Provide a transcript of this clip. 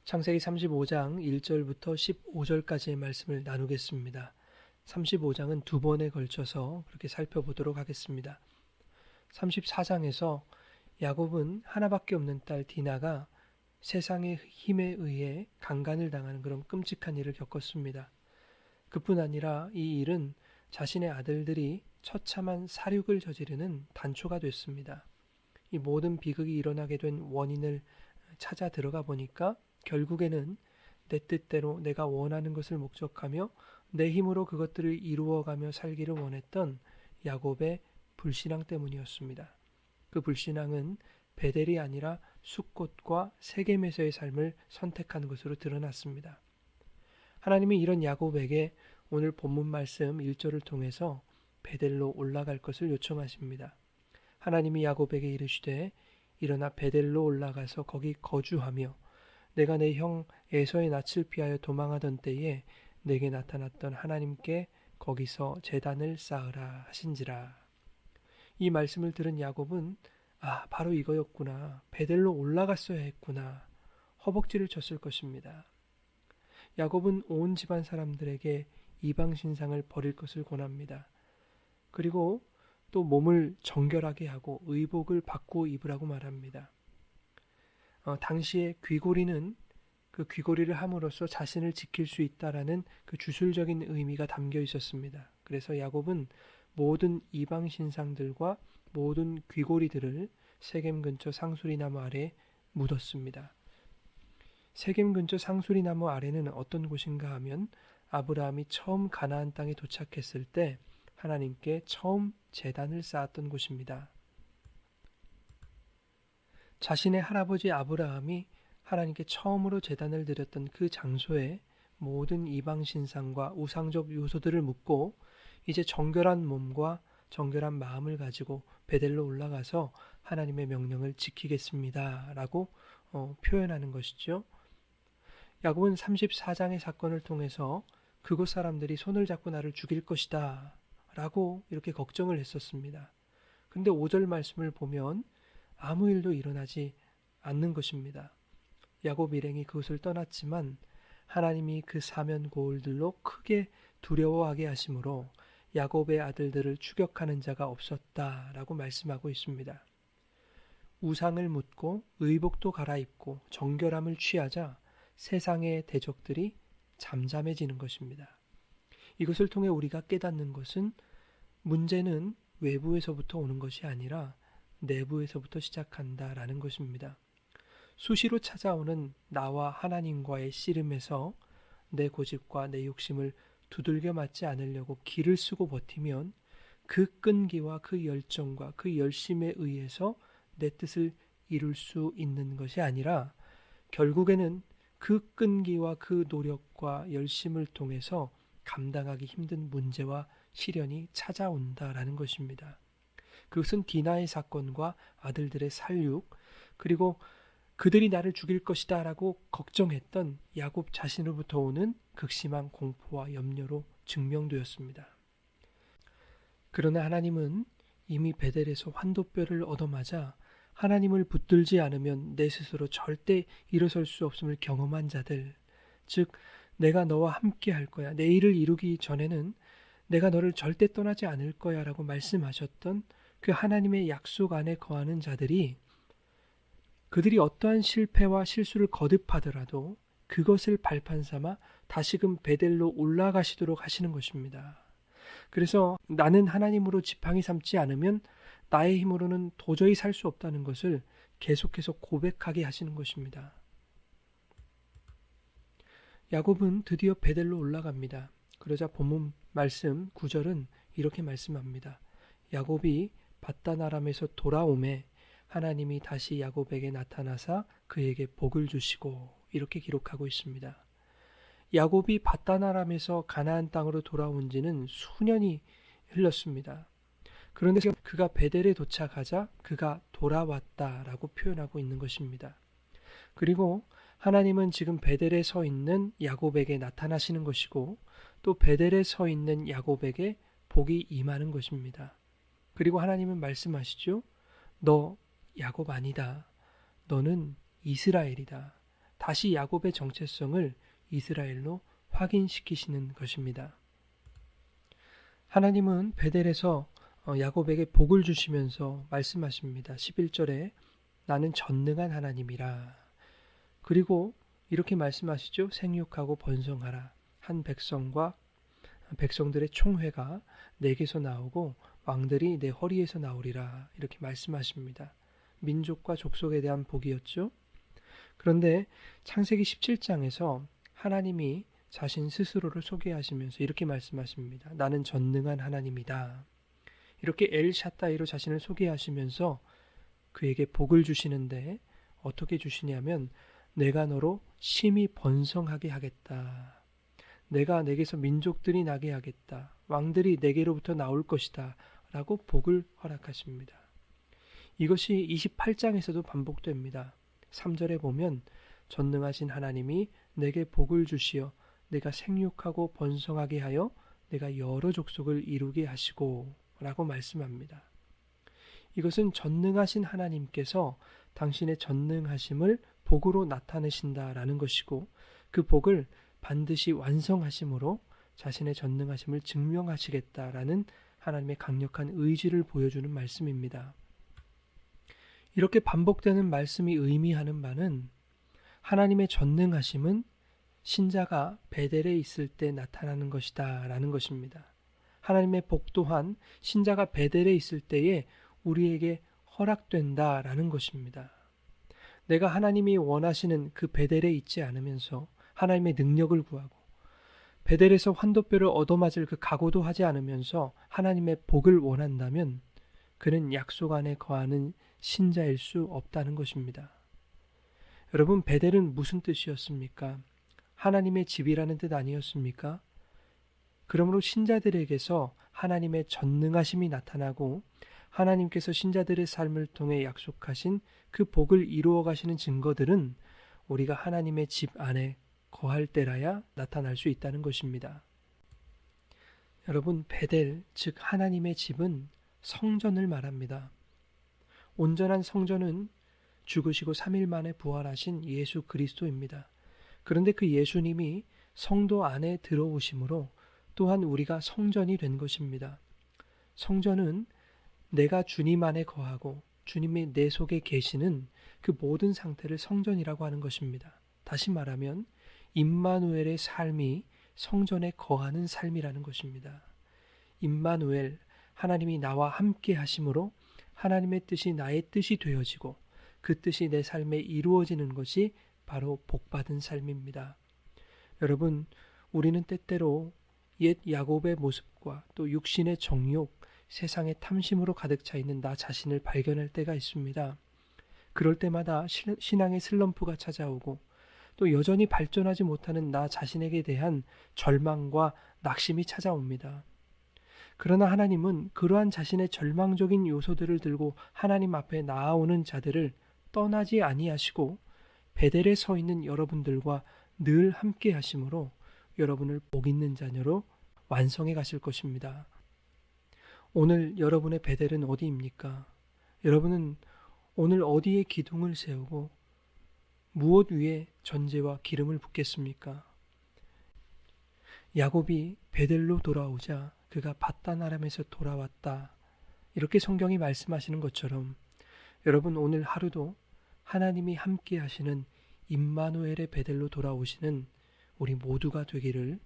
창세기 35장 1절부터 15절까지의 말씀을 나누겠습니다. 35장은 두 번에 걸쳐서 그렇게 살펴보도록 하겠습니다. 34장에서 야곱은 하나밖에 없는 딸 디나가 세상의 힘에 의해 강간을 당하는 그런 끔찍한 일을 겪었습니다. 그뿐 아니라 이 일은 자신의 아들들이 처참한 살육을 저지르는 단초가 됐습니다. 이 모든 비극이 일어나게 된 원인을 찾아 들어가 보니까 결국에는 내 뜻대로 내가 원하는 것을 목적하며 내 힘으로 그것들을 이루어가며 살기를 원했던 야곱의 불신앙 때문이었습니다. 그 불신앙은 베델이 아니라 숫곳과 세겜에서의 삶을 선택한 것으로 드러났습니다. 하나님이 이런 야곱에게 오늘 본문 말씀 1절을 통해서 베델로 올라갈 것을 요청하십니다. 하나님이 야곱에게 이르시되 일어나 베델로 올라가서 거기 거주하며 내가 내 형 에서의 낯을 피하여 도망하던 때에 내게 나타났던 하나님께 거기서 제단을 쌓으라 하신지라. 이 말씀을 들은 야곱은 바로 이거였구나. 베델로 올라갔어야 했구나. 허벅지를 쳤을 것입니다. 야곱은 온 집안 사람들에게 이방 신상을 버릴 것을 권합니다. 그리고 또 몸을 정결하게 하고 의복을 바꾸어 입으라고 말합니다. 당시에 귀고리는 그 귀고리를 함으로써 자신을 지킬 수 있다라는 그 주술적인 의미가 담겨 있었습니다. 그래서 야곱은 모든 이방 신상들과 모든 귀고리들을 세겜 근처 상수리나무 아래 묻었습니다. 세겜 근처 상수리나무 아래는 어떤 곳인가 하면 아브라함이 처음 가나안 땅에 도착했을 때 하나님께 처음 제단을 쌓았던 곳입니다. 자신의 할아버지 아브라함이 하나님께 처음으로 제단을 드렸던 그 장소에 모든 이방 신상과 우상적 요소들을 묻고 이제 정결한 몸과 정결한 마음을 가지고 베델로 올라가서 하나님의 명령을 지키겠습니다. 라고 표현하는 것이죠. 야곱은 34장의 사건을 통해서 그곳 사람들이 손을 잡고 나를 죽일 것이다. 라고 이렇게 걱정을 했었습니다. 근데 5절 말씀을 보면 아무 일도 일어나지 않는 것입니다. 야곱 일행이 그곳을 떠났지만 하나님이 그 사면 고울들로 크게 두려워하게 하심으로 야곱의 아들들을 추격하는 자가 없었다라고 말씀하고 있습니다. 우상을 묻고 의복도 갈아입고 정결함을 취하자 세상의 대적들이 잠잠해지는 것입니다. 이것을 통해 우리가 깨닫는 것은 문제는 외부에서부터 오는 것이 아니라 내부에서부터 시작한다라는 것입니다. 수시로 찾아오는 나와 하나님과의 씨름에서 내 고집과 내 욕심을 두들겨 맞지 않으려고 기를 쓰고 버티면 그 끈기와 그 열정과 그 열심에 의해서 내 뜻을 이룰 수 있는 것이 아니라 결국에는 그 끈기와 그 노력과 열심을 통해서 감당하기 힘든 문제와 시련이 찾아온다라는 것입니다. 그것은 디나의 사건과 아들들의 살육 그리고 그들이 나를 죽일 것이다 라고 걱정했던 야곱 자신으로부터 오는 극심한 공포와 염려로 증명되었습니다. 그러나 하나님은 이미 베델에서 환도뼈를 얻어맞아 하나님을 붙들지 않으면 내 스스로 절대 일어설 수 없음을 경험한 자들, 즉 내가 너와 함께 할 거야. 내 일을 이루기 전에는 내가 너를 절대 떠나지 않을 거야 라고 말씀하셨던 그 하나님의 약속 안에 거하는 자들이 그들이 어떠한 실패와 실수를 거듭하더라도 그것을 발판 삼아 다시금 베델로 올라가시도록 하시는 것입니다. 그래서 나는 하나님으로 지팡이 삼지 않으면 나의 힘으로는 도저히 살 수 없다는 것을 계속해서 고백하게 하시는 것입니다. 야곱은 드디어 베델로 올라갑니다. 그러자 본문 말씀 9절은 이렇게 말씀합니다. 야곱이 밧단 아람에서 돌아오매 하나님이 다시 야곱에게 나타나사 그에게 복을 주시고 이렇게 기록하고 있습니다. 야곱이 밧단 아람에서 가나안 땅으로 돌아온 지는 수년이 흘렀습니다. 그런데 그가 베델에 도착하자 그가 돌아왔다라고 표현하고 있는 것입니다. 그리고 하나님은 지금 베델에 서 있는 야곱에게 나타나시는 것이고 또 베델에 서 있는 야곱에게 복이 임하는 것입니다. 그리고 하나님은 말씀하시죠. 너 야곱 아니다. 너는 이스라엘이다. 다시 야곱의 정체성을 이스라엘로 확인시키시는 것입니다. 하나님은 베델에서 야곱에게 복을 주시면서 말씀하십니다. 11절에 나는 전능한 하나님이라. 그리고 이렇게 말씀하시죠. 생육하고 번성하라. 한 백성과 백성들의 총회가 내게서 나오고 왕들이 내 허리에서 나오리라. 이렇게 말씀하십니다. 민족과 족속에 대한 복이었죠. 그런데 창세기 17장에서 하나님이 자신 스스로를 소개하시면서 이렇게 말씀하십니다. 나는 전능한 하나님이다. 이렇게 엘샤다이로 자신을 소개하시면서 그에게 복을 주시는데 어떻게 주시냐면 내가 너로 심히 번성하게 하겠다. 내가 내게서 민족들이 나게 하겠다. 왕들이 내게로부터 나올 것이다. 라고 복을 허락하십니다. 이것이 28장에서도 반복됩니다. 3절에 보면 전능하신 하나님이 내게 복을 주시어 내가 생육하고 번성하게 하여 내가 여러 족속을 이루게 하시고 라고 말씀합니다. 이것은 전능하신 하나님께서 당신의 전능하심을 복으로 나타내신다라는 것이고 그 복을 반드시 완성하심으로 자신의 전능하심을 증명하시겠다라는 하나님의 강력한 의지를 보여주는 말씀입니다. 이렇게 반복되는 말씀이 의미하는 바는 하나님의 전능하심은 신자가 베델에 있을 때 나타나는 것이다 라는 것입니다. 하나님의 복 또한 신자가 베델에 있을 때에 우리에게 허락된다 라는 것입니다. 내가 하나님이 원하시는 그 베델에 있지 않으면서 하나님의 능력을 구하고 베델에서 환도뼈를 얻어맞을 그 각오도 하지 않으면서 하나님의 복을 원한다면 그는 약속 안에 거하는 신자일 수 없다는 것입니다. 여러분, 베델은 무슨 뜻이었습니까? 하나님의 집이라는 뜻 아니었습니까? 그러므로 신자들에게서 하나님의 전능하심이 나타나고 하나님께서 신자들의 삶을 통해 약속하신 그 복을 이루어 가시는 증거들은 우리가 하나님의 집 안에 거할 때라야 나타날 수 있다는 것입니다. 여러분, 베델, 즉 하나님의 집은 성전을 말합니다. 온전한 성전은 죽으시고 3일 만에 부활하신 예수 그리스도입니다. 그런데 그 예수님이 성도 안에 들어오심으로 또한 우리가 성전이 된 것입니다. 성전은 내가 주님 안에 거하고 주님이 내 속에 계시는 그 모든 상태를 성전이라고 하는 것입니다. 다시 말하면 임마누엘의 삶이 성전에 거하는 삶이라는 것입니다. 임마누엘, 하나님이 나와 함께 하심으로 하나님의 뜻이 나의 뜻이 되어지고 그 뜻이 내 삶에 이루어지는 것이 바로 복받은 삶입니다. 여러분, 우리는 때때로 옛 야곱의 모습과 또 육신의 정욕, 세상의 탐심으로 가득 차 있는 나 자신을 발견할 때가 있습니다. 그럴 때마다 신앙의 슬럼프가 찾아오고 또 여전히 발전하지 못하는 나 자신에게 대한 절망과 낙심이 찾아옵니다. 그러나 하나님은 그러한 자신의 절망적인 요소들을 들고 하나님 앞에 나아오는 자들을 떠나지 아니하시고 베델에 서 있는 여러분들과 늘 함께 하심으로 여러분을 복 있는 자녀로 완성해 가실 것입니다. 오늘 여러분의 베델은 어디입니까? 여러분은 오늘 어디에 기둥을 세우고 무엇 위에 전제와 기름을 붓겠습니까? 야곱이 베델로 돌아오자 그가 밧단 아람에서 돌아왔다. 이렇게 성경이 말씀하시는 것처럼 여러분 오늘 하루도 하나님이 함께 하시는 임마누엘의 베델로 돌아오시는 우리 모두가 되기를